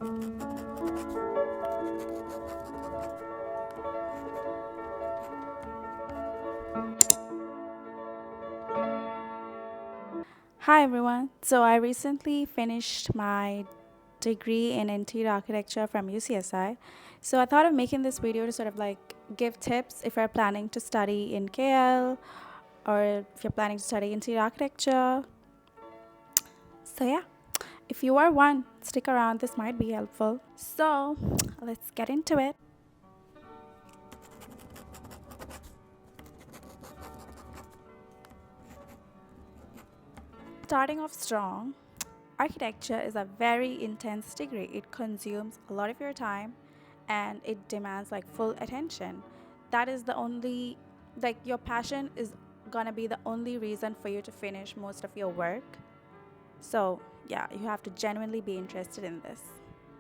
Hi everyone. So I recently finished my degree in interior architecture from UCSI. So I thought of making this video to sort of like give tips if you're planning to study in KL or if you're planning to study interior architecture. So yeah, if you are one, stick around. This might be helpful. So let's get into it. Starting off strong, architecture is a very intense degree. It consumes a lot of your time and it demands like full attention. That is the only, like, your passion is gonna be the only reason for you to finish most of your work. So, yeah, you have to genuinely be interested in this.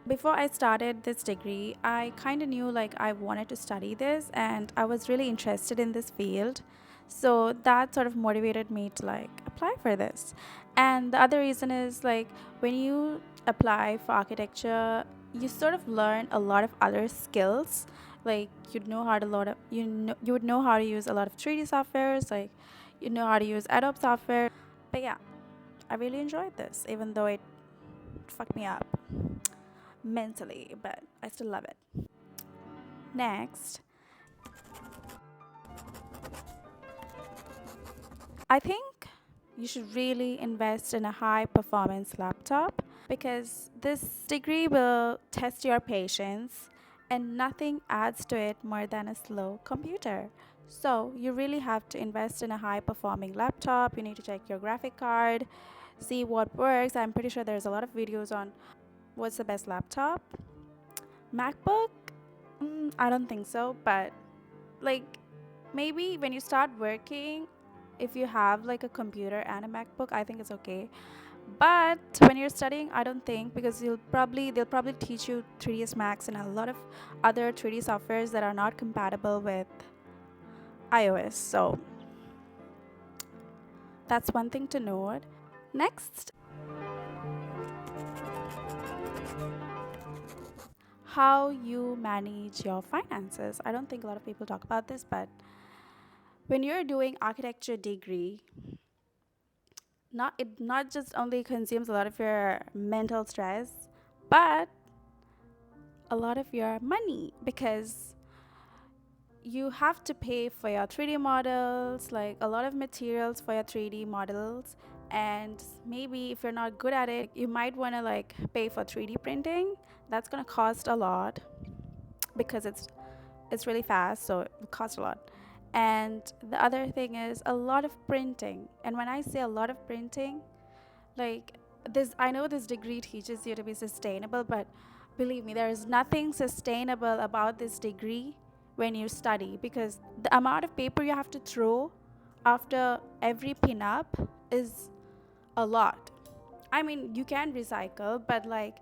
Before I started this degree, I kind of knew like I wanted to study this and I was really interested in this field. So that sort of motivated me to like apply for this. And the other reason is like when you apply for architecture, you sort of learn a lot of other skills. Like you'd know how to load up, you would know how to use a lot of 3D softwares, like you know how to use Adobe software. But yeah, I really enjoyed this, even though it fucked me up mentally, but I still love it. Next, I think you should really invest in a high performance laptop because this degree will test your patience and nothing adds to it more than a slow computer. So, you really have to invest in a high performing laptop. You need to check your graphic card, see what works. I'm pretty sure there's a lot of videos on what's the best laptop. MacBook? I don't think so, but like maybe when you start working, if you have like a computer and a MacBook, I think it's okay. But when you're studying, I don't think, because they'll probably teach you 3ds Max and a lot of other 3D softwares that are not compatible with iOS. So that's one thing to note. Next, how you manage your finances. I don't think a lot of people talk about this, but when you're doing architecture degree, not just only consumes a lot of your mental stress, but a lot of your money, because you have to pay for your 3D models, like a lot of materials for your 3D models. And maybe if you're not good at it, you might want to like pay for 3D printing. That's going to cost a lot because it's really fast, so it will cost a lot. And the other thing is a lot of printing. And when I say a lot of printing, like this, I know this degree teaches you to be sustainable, but believe me, there is nothing sustainable about this degree when you study, because the amount of paper you have to throw after every pin-up is a lot. I mean, you can recycle, but like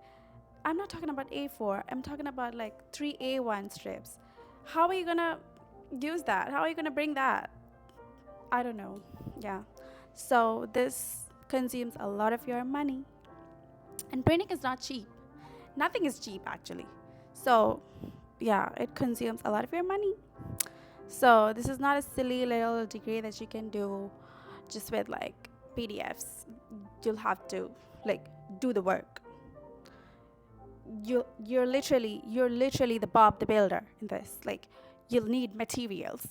I'm not talking about A4, I'm talking about like 3A1 strips. How are you gonna use that? How are you gonna bring that? I don't know. Yeah. So this consumes a lot of your money. And printing is not cheap. Nothing is cheap actually. So yeah, it consumes a lot of your money. So this is not a silly little degree that you can do just with like PDFs. You'll have to like do the work. You're literally the Bob the Builder in this. Like you'll need materials.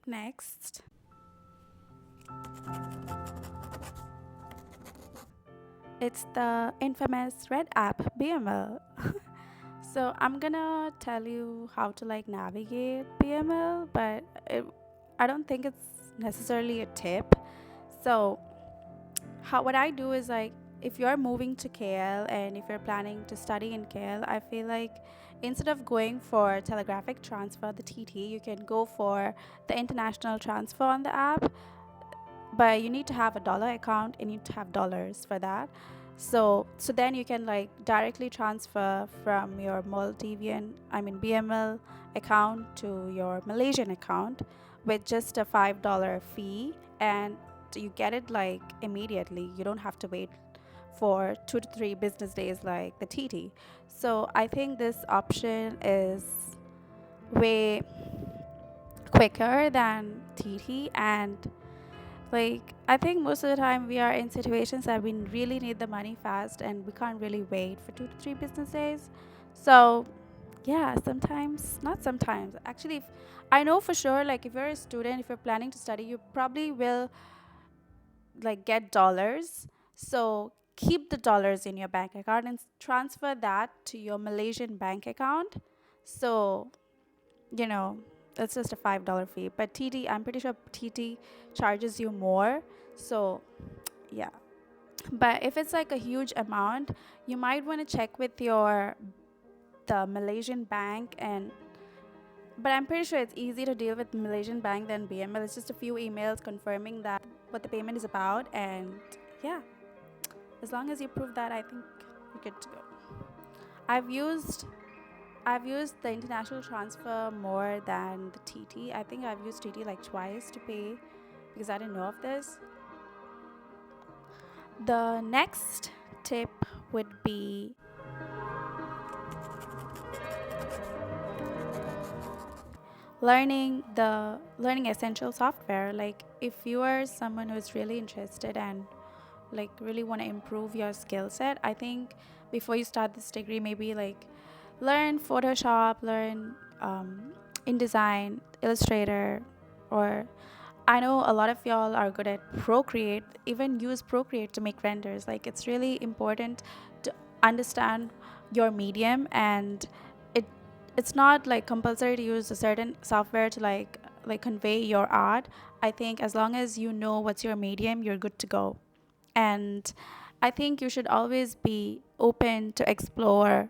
Next, it's the infamous red app BML. So I'm gonna tell you how to like navigate BML, but I don't think it's necessarily a tip. So what I do is like if you're moving to KL and if you're planning to study in KL, I feel like instead of going for telegraphic transfer, the TT, you can go for the international transfer on the app. But you need to have a dollar account and you need to have dollars for that. So then you can like directly transfer from your BML account to your Malaysian account with just a $5 fee, and you get it like immediately. You don't have to wait for 2 to 3 business days like the TT. So I think this option is way quicker than TT, and like I think most of the time we are in situations that we really need the money fast and we can't really wait for 2 to 3 business days. So yeah, sometimes, not sometimes. Actually, if, I know for sure, like if you're a student, if you're planning to study, you probably will like get dollars. So keep the dollars in your bank account and transfer that to your Malaysian bank account. So, you know, that's just a $5 fee. But TT, I'm pretty sure TT charges you more. So, yeah. But if it's like a huge amount, you might want to check with your the Malaysian bank, and but I'm pretty sure it's easy to deal with Malaysian bank than BML. It's just a few emails confirming that what the payment is about, and yeah, as long as you prove that, I think you're good to go. I've used I've used the international transfer more than the TT. I think I've used TT like twice to pay because I didn't know of this. The next tip would be learning essential software. Like if you are someone who's really interested and like really want to improve your skill set, I think before you start this degree, maybe like learn Photoshop, learn InDesign, Illustrator, or I know a lot of y'all are good at Procreate. Even use Procreate to make renders. Like it's really important to understand your medium, and it it's not like compulsory to use a certain software to like convey your art. I think as long as you know what's your medium, you're good to go. And I think you should always be open to explore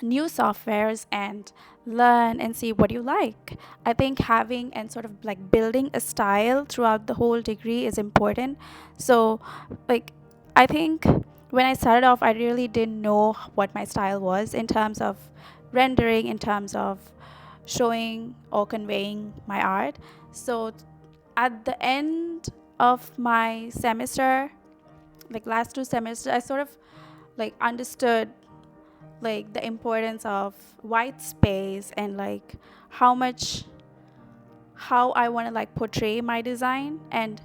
new softwares and learn and see what you like. I think having and sort of like building a style throughout the whole degree is important. So, like, I think when I started off, I really didn't know what my style was in terms of rendering, in terms of showing or conveying my art. So, at the end of my semester, like last 2 semesters, I sort of like understood like the importance of white space and like how much how I want to like portray my design. And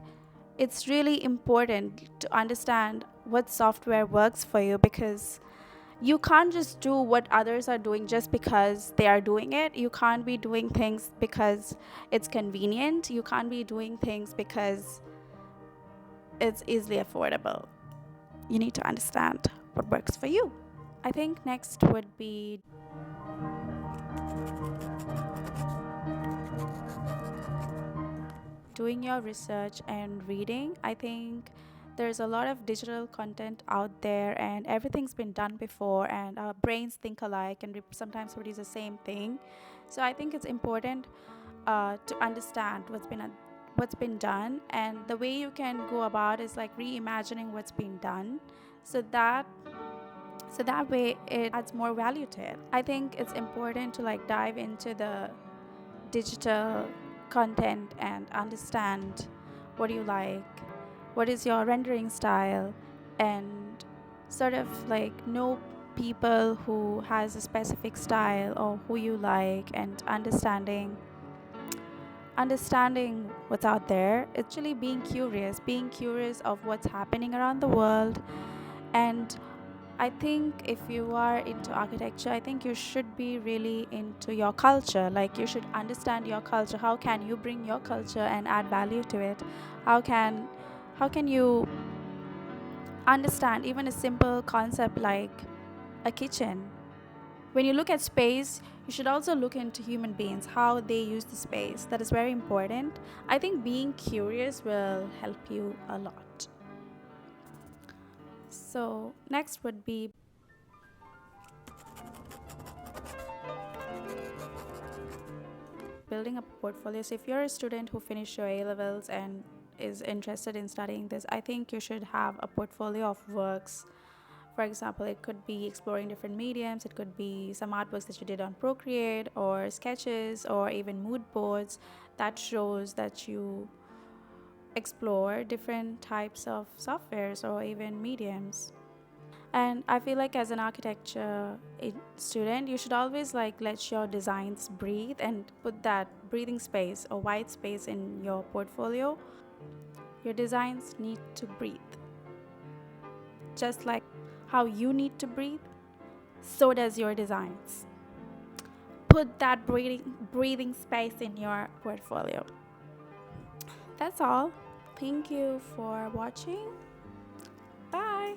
it's really important to understand what software works for you, because you can't just do what others are doing just because they are doing it. You can't be doing things because it's convenient. You can't be doing things because it's easily affordable. You need to understand what works for you. I think next would be doing your research and reading. I think there's a lot of digital content out there, and everything's been done before, and our brains think alike and sometimes produce the same thing. So I think it's important to understand what's been done, and the way you can go about is like reimagining what's been done, so that way it adds more value to it. I think it's important to like dive into the digital content and understand what you like, what is your rendering style, and sort of like know people who has a specific style or who you like, and understanding what's out there. It's actually being curious of what's happening around the world. And I think if you are into architecture, I think you should be really into your culture. Like you should understand your culture. How can you bring your culture and add value to it? How can you understand even a simple concept like a kitchen? When you look at space, you should also look into human beings, how they use the space. That is very important. I think being curious will help you a lot. So, next would be building up a portfolio. So if you're a student who finished your A levels and is interested in studying this, I think you should have a portfolio of works. For example, it could be exploring different mediums, it could be some artworks that you did on Procreate, or sketches, or even mood boards that shows that you explore different types of softwares or even mediums. And I feel like as an architecture student, you should always like let your designs breathe and put that breathing space or white space in your portfolio. Your designs need to breathe. Just like how you need to breathe, so does your designs. Put that breathing space in your portfolio. That's all. Thank you for watching. Bye.